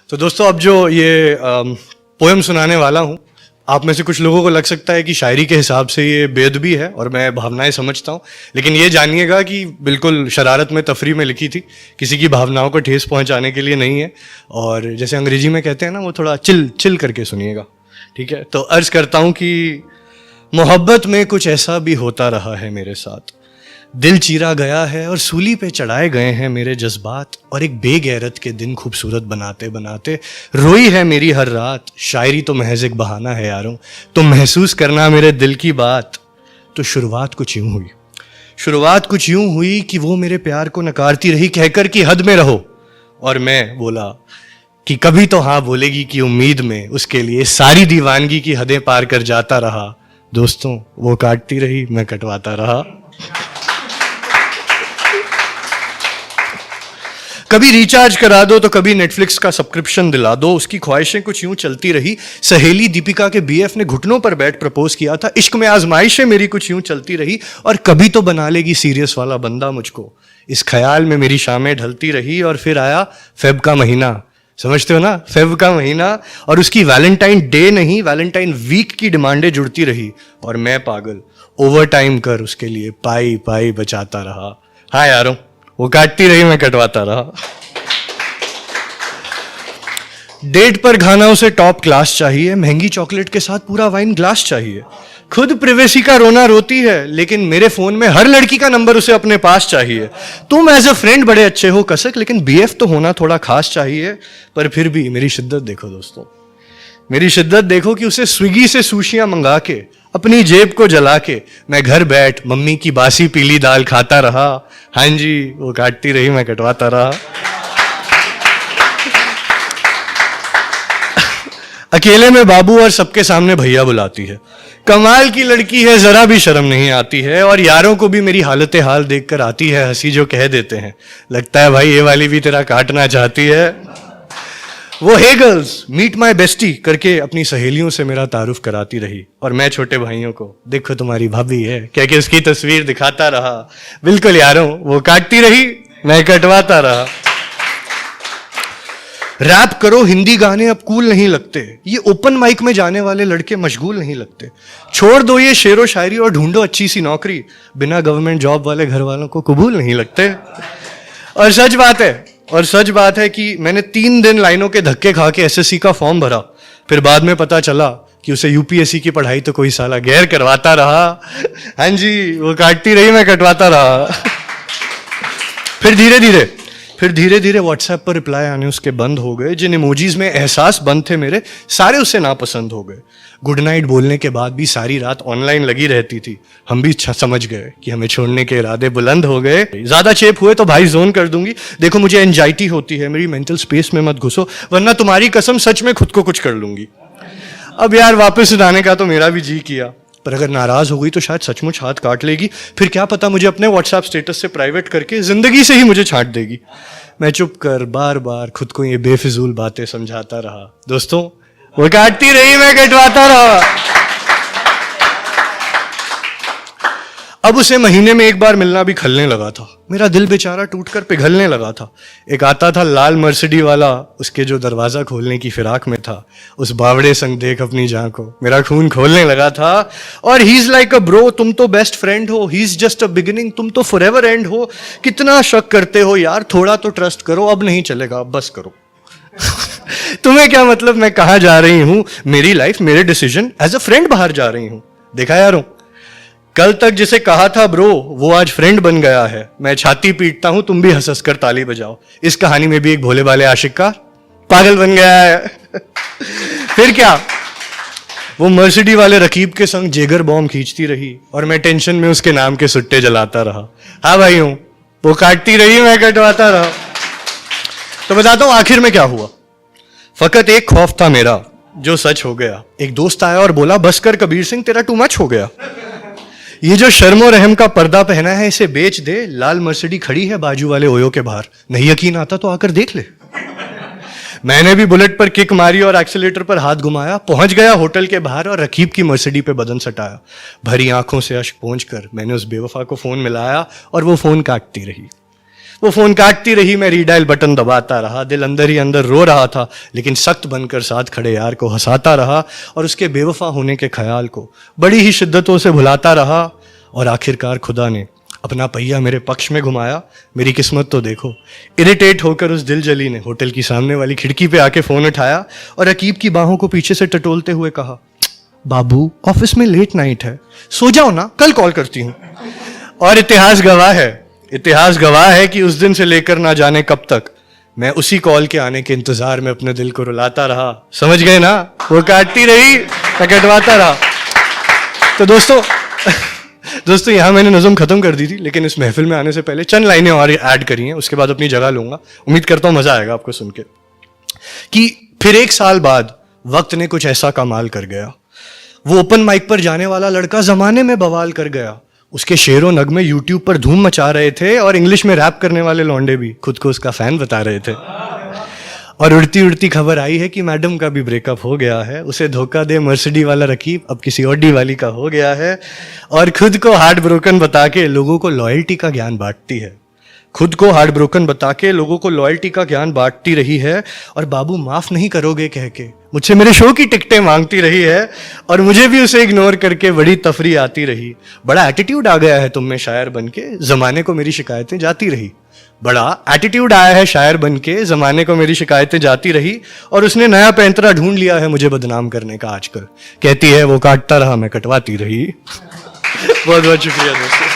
तो दोस्तों अब जो ये पोएम सुनाने वाला हूँ, आप में से कुछ लोगों को लग सकता है कि शायरी के हिसाब से ये बेअदबी है और मैं भावनाएं समझता हूँ, लेकिन ये जानिएगा कि बिल्कुल शरारत में तफरी में लिखी थी, किसी की भावनाओं को ठेस पहुँचाने के लिए नहीं है। और जैसे अंग्रेजी में कहते हैं ना, वो थोड़ा चिल करके सुनिएगा, ठीक है। तो अर्ज करता हूँ कि मोहब्बत में कुछ ऐसा भी होता रहा है मेरे साथ, दिल चीरा गया है और सूली पे चढ़ाए गए हैं मेरे जज्बात, और एक बेगैरत के दिन खूबसूरत बनाते बनाते रोई है मेरी हर रात। शायरी तो महज एक बहाना है यारों, तुम महसूस करना मेरे दिल की बात। तो शुरुआत कुछ यूं हुई कि वो मेरे प्यार को नकारती रही, कहकर कि हद में रहो, और मैं बोला कि कभी तो हाँ बोलेगी की उम्मीद में, उसके लिए सारी दीवानगी की हदें पार कर जाता रहा। दोस्तों वो काटती रही, मैं कटवाता रहा। कभी रिचार्ज करा दो तो कभी नेटफ्लिक्स का सब्सक्रिप्शन दिला दो, उसकी ख्वाहिशें कुछ यूं चलती रही। सहेली दीपिका के बीएफ ने घुटनों पर बैठ प्रपोज किया था, इश्क में आजमाइशें मेरी कुछ यूं चलती रही। और कभी तो बना लेगी सीरियस वाला बंदा मुझको, इस ख्याल में मेरी शामें ढलती रही। और फिर आया फेब का महीना, समझते हो ना, फेब का महीना, और उसकी वैलेंटाइन डे नहीं वैलेंटाइन वीक की डिमांडें जुड़ती रही। और मैं पागल ओवर टाइम कर उसके लिए पाई पाई बचाता रहा। हाँ यारों, वो काटती रही, मैं कटवाता रहा। डेट पर खाना उसे टॉप क्लास चाहिए, महंगी चॉकलेट के साथ पूरा वाइन ग्लास चाहिए। खुद प्रिवेसी का रोना रोती है, लेकिन मेरे फोन में हर लड़की का नंबर उसे अपने पास चाहिए। तुम एज अ फ्रेंड बड़े अच्छे हो कसक, लेकिन बीएफ तो होना थोड़ा खास चाहिए। पर फिर भी मेरी शिद्दत देखो दोस्तों, मेरी शिद्दत देखो कि उसे स्विगी से सुशियां मंगा के, अपनी जेब को जला के, मैं घर बैठ मम्मी की बासी पीली दाल खाता रहा। हाँ जी, वो काटती रही, मैं कटवाता रहा। अकेले में बाबू और सबके सामने भैया बुलाती है, कमाल की लड़की है, जरा भी शर्म नहीं आती है। और यारों को भी मेरी हालत हाल देखकर आती है हंसी, जो कह देते हैं लगता है भाई ये वाली भी तेरा काटना चाहती है। वो हे गर्ल्स मीट माई बेस्टी करके अपनी सहेलियों से मेरा तारुफ कराती रही, और मैं छोटे भाइयों को देखो तुम्हारी भाभी है कह के उसकी तस्वीर दिखाता रहा। बिल्कुल यारों, वो काटती रही, मैं कटवाता रहा। रैप करो हिंदी गाने अब कूल नहीं लगते, ये ओपन माइक में जाने वाले लड़के मशगूल नहीं लगते। छोड़ दो ये शेरो शायरी और ढूंढो अच्छी सी नौकरी, बिना गवर्नमेंट जॉब वाले घर वालों को कबूल नहीं लगते। और सच बात है कि मैंने 3 दिन लाइनों के धक्के खा के एसएससी का फॉर्म भरा, फिर बाद में पता चला कि उसे यूपीएससी की पढ़ाई तो कोई साला गैर करवाता रहा। हाँ जी, वो काटती रही, मैं कटवाता रहा। फिर धीरे धीरे व्हाट्सएप पर रिप्लाई आने उसके बंद हो गए। जिन इमोजीज में एहसास बंद थे मेरे, सारे उससे नापसंद हो गए। गुड नाइट बोलने के बाद भी सारी रात ऑनलाइन लगी रहती थी। हम भी समझ गए कि हमें छोड़ने के इरादे बुलंद हो गए। ज्यादा चेप हुए तो भाई जोन कर दूंगी, देखो मुझे एंजाइटी होती है, मेरी मेंटल स्पेस में मत घुसो, वरना तुम्हारी कसम सच में खुद को कुछ कर लूंगी। अब यार वापस उठाने का तो मेरा भी जी किया, पर अगर नाराज हो गई तो शायद सचमुच हाथ काट लेगी। फिर क्या पता मुझे अपने व्हाट्सएप स्टेटस से प्राइवेट करके जिंदगी से ही मुझे छांट देगी। मैं चुप कर बार बार खुद को ये बेफिजूल बातें समझाता रहा। दोस्तों वो काटती रही, मैं कटवाता रहा। अब उसे महीने में एक बार मिलना भी खलने लगा था, मेरा दिल बेचारा टूटकर पिघलने लगा था। एक आता था लाल मर्सिडी वाला, उसके जो दरवाजा खोलने की फिराक में था, उस बावड़े संग देख अपनी जान को, मेरा खून खोलने लगा था। और he is like a bro, तुम तो बेस्ट फ्रेंड हो, he is just a beginning, तुम तो फॉरएवर एंड हो। कितना शक करते हो यार, थोड़ा तो ट्रस्ट करो, अब नहीं चलेगा, अब बस करो। तुम्हें क्या मतलब मैं कहां जा रही हूं, मेरी लाइफ मेरे डिसीजन, एज अ फ्रेंड बाहर जा रही हूं। देखा यारों, कल तक जिसे कहा था ब्रो, वो आज फ्रेंड बन गया है। मैं छाती पीटता हूं, तुम भी हंस हंस कर ताली बजाओ। इस कहानी में भी एक भोले भाले आशिक का पागल बन गया है। फिर क्या, वो मर्सिडी वाले रकीब के संग जेगर बॉम्ब खींचती रही, और मैं टेंशन में उसके नाम के सुट्टे जलाता रहा। हाँ भाइयों, वो काटती रही, मैं कटवाता रहा। तो बताता हूं आखिर में क्या हुआ। फकत एक खौफ था मेरा, जो सच हो गया। एक दोस्त आया और बोला, बस कर कबीर सिंह, तेरा टू मच हो गया। ये जो शर्मो रहम का पर्दा पहना है, इसे बेच दे, लाल मर्सिडी खड़ी है बाजू वाले ओयो के बाहर, नहीं यकीन आता तो आकर देख ले। मैंने भी बुलेट पर किक मारी और एक्सीलेटर पर हाथ घुमाया, पहुंच गया होटल के बाहर और रकीब की मर्सिडी पे बदन सटाया। भरी आंखों से अश्क पोंछ कर मैंने उस बेवफा को फोन मिलाया, और वो फोन काटती रही। वो फोन काटती रही, मैं रीडायल बटन दबाता रहा, दिल अंदर ही अंदर रो रहा था, लेकिन सख्त बनकर साथ खड़े यार को हंसाता रहा और उसके बेवफा होने के ख्याल को बड़ी ही शिद्दतों से भुलाता रहा। और आखिरकार खुदा ने अपना पहिया मेरे पक्ष में घुमाया। मेरी किस्मत तो देखो, इरिटेट होकर उस दिल जली ने होटल की सामने वाली खिड़की पे आके फोन उठाया और रकीब की बाहों को पीछे से टटोलते हुए कहा, बाबू ऑफिस में लेट नाइट है, सो जाओ ना, कल कॉल करती हूँ। और इतिहास गवाह है कि उस दिन से लेकर ना जाने कब तक मैं उसी कॉल के आने के इंतजार में अपने दिल को रुलाता रहा। समझ गए ना, वो काटती रही, मैं कटवाता रहा। तो दोस्तों यहाँ मैंने नज़म खत्म कर दी थी, लेकिन इस महफिल में आने से पहले चंद लाइनें और ऐड करी हैं, उसके बाद अपनी जगह लूंगा। उम्मीद करता हूँ मजा आएगा आपको सुन के। कि फिर 1 साल बाद वक्त ने कुछ ऐसा कमाल कर गया, वो ओपन माइक पर जाने वाला लड़का जमाने में बवाल कर गया। उसके शेरों नगमे यूट्यूब पर धूम मचा रहे थे और इंग्लिश में रैप करने वाले लौंडे भी खुद को उसका फैन बता रहे थे। और उड़ती उड़ती खबर आई है कि मैडम का भी ब्रेकअप हो गया है, उसे धोखा दे मर्सिडी वाला रकीब अब किसी ऑडी वाली का हो गया है। और खुद को हार्ट ब्रोकन बता के लोगों को लॉयल्टी का ज्ञान बांटती है, खुद को हार्ट ब्रोकन बता के लोगों को लॉयल्टी का ज्ञान बांटती रही है। और बाबू माफ नहीं करोगे कह के मुझसे मेरे शो की टिकटें मांगती रही है, और मुझे भी उसे इग्नोर करके बड़ी तफरी आती रही। बड़ा एटीट्यूड आ गया है तुम में शायर बनके, जमाने को मेरी शिकायतें जाती रही। बड़ा एटीट्यूड आया है शायर बनके, जमाने को मेरी शिकायतें जाती रही। और उसने नया पैंतरा ढूंढ लिया है मुझे बदनाम करने का आजकल। कहती है वो काटता रहा, मैं कटवाती रही। बहुत बहुत शुक्रिया दोस्तों।